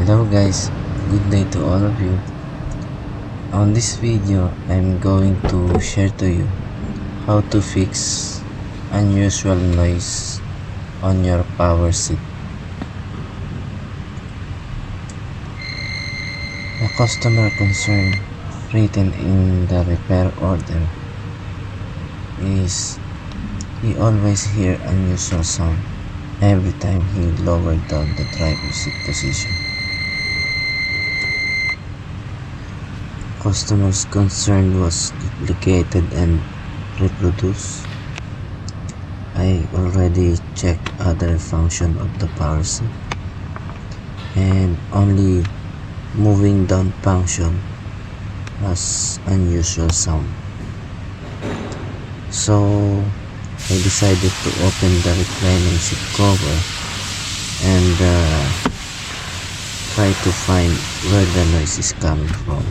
Hello guys, good day to all of you. On this video, I'm going to share to you how to fix unusual noise on your power seat. The customer concern written in the repair order is he always hear unusual sound every time he lowered down the driver's seat position. Customer's concern was duplicated and reproduced. I already checked other function of the power seat and only moving down function has unusual sound. So I decided to open the reclining seat cover and try to find where the noise is coming from.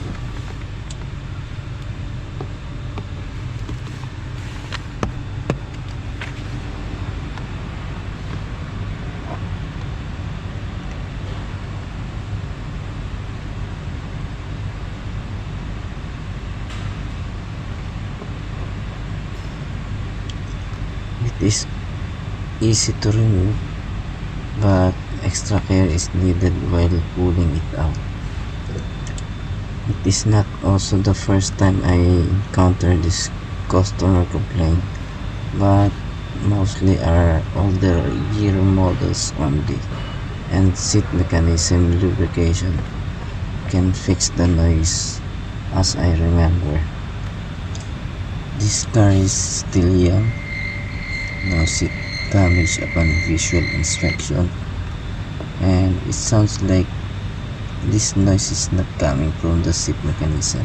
It is easy to remove, but extra care is needed while pulling it out. It is not also the first time I encounter this customer complaint, but mostly are older year models only, and seat mechanism lubrication can fix the noise as I remember. This car is still young, no seat damage upon visual inspection, and it sounds like this noise is not coming from the seat mechanism.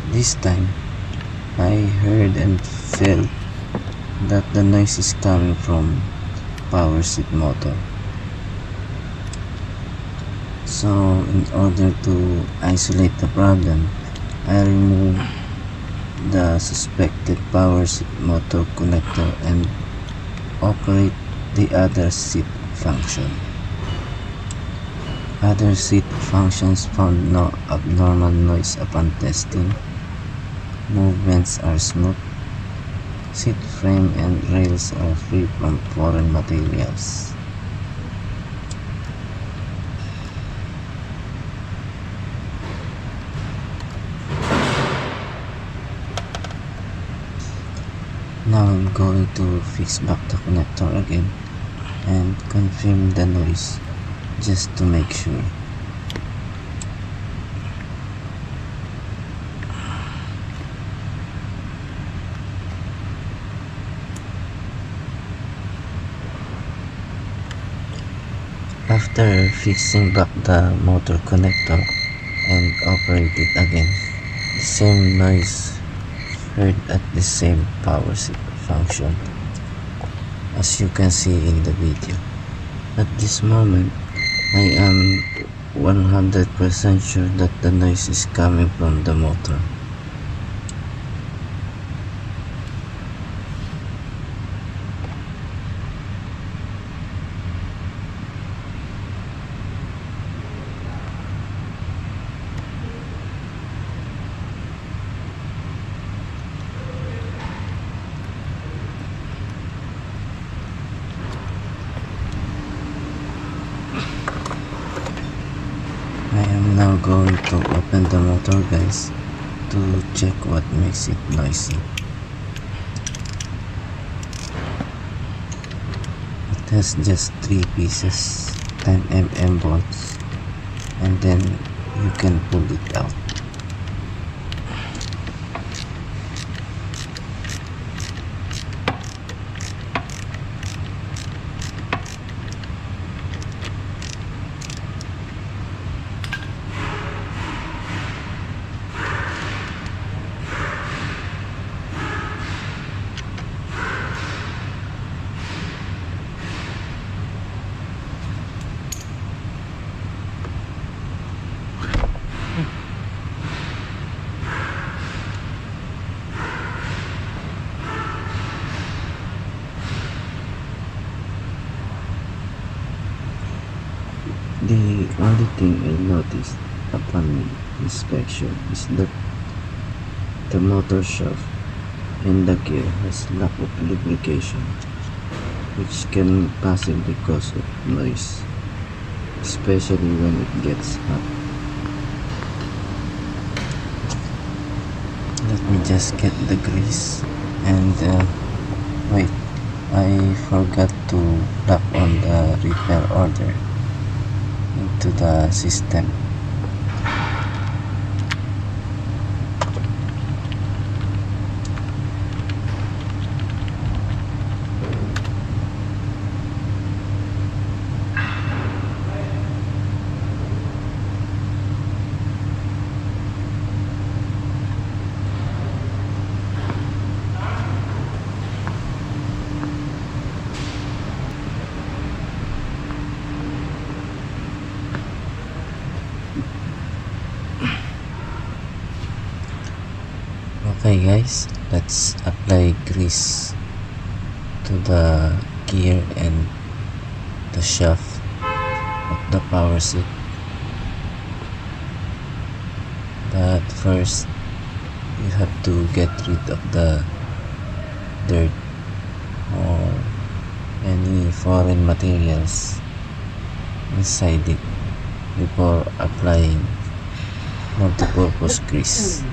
This time I heard and felt that the noise is coming from power seat motor. So in order to isolate the problem, I removed the suspected power seat motor connector and operate the other seat function. Other seat functions found no abnormal noise upon testing. Movements are smooth. Seat frame and rails are free from foreign materials. Now I'm going to fix back the connector again and confirm the noise just to make sure. After fixing back the motor connector and operate it again, the same noise heard at the same power seat function as you can see in the video. At this moment, I am 100% sure that the noise is coming from the motor. I am now going to open the motor, guys, to check what makes it noisy. It has just 3 pieces, 10 mm bolts, and then you can pull it out. The only thing I noticed upon inspection is that the motor shaft and the gear has lack of lubrication, which can possibly cause of noise, especially when it gets hot. Let me just get the grease and wait, I forgot to lock on the repair order into the system. Okay guys, let's apply grease to the gear and the shaft of the power seat. But first, you have to get rid of the dirt or any foreign materials inside it before applying multi-purpose grease.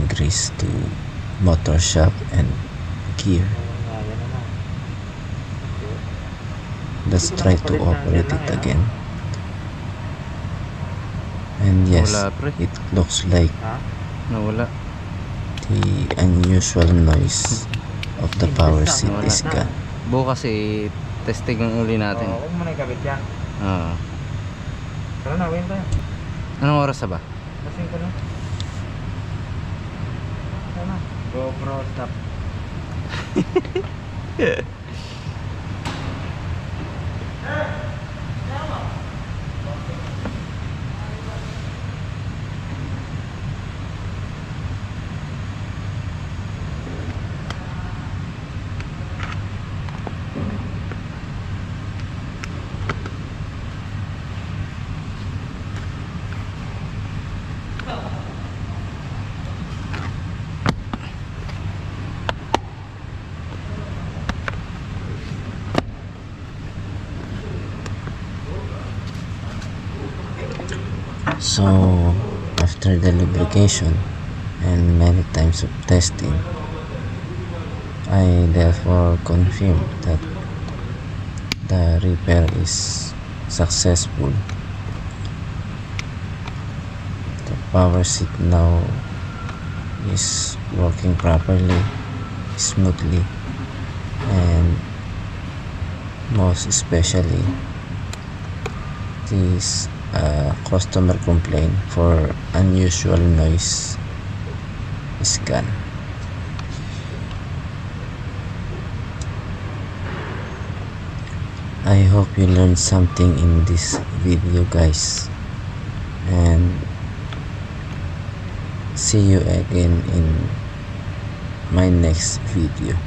adding grease to motor shaft and gear. Let's try to operate it again. And yes, it looks like Nawala. the unusual noise of the power seat is gone. Bukas testing ang uli natin. Huwag mo na ikabit yan. Oo. Tara na, win tayo. Anong oras na ba? Lasing ko na. Tara na. GoPro stop. So after the lubrication and many times of testing, I therefore confirm that the repair is successful. The power seat now is working properly, smoothly, and most especially this customer complaint for unusual noise is gone. I hope you learned something in this video, guys, and see you again in my next video.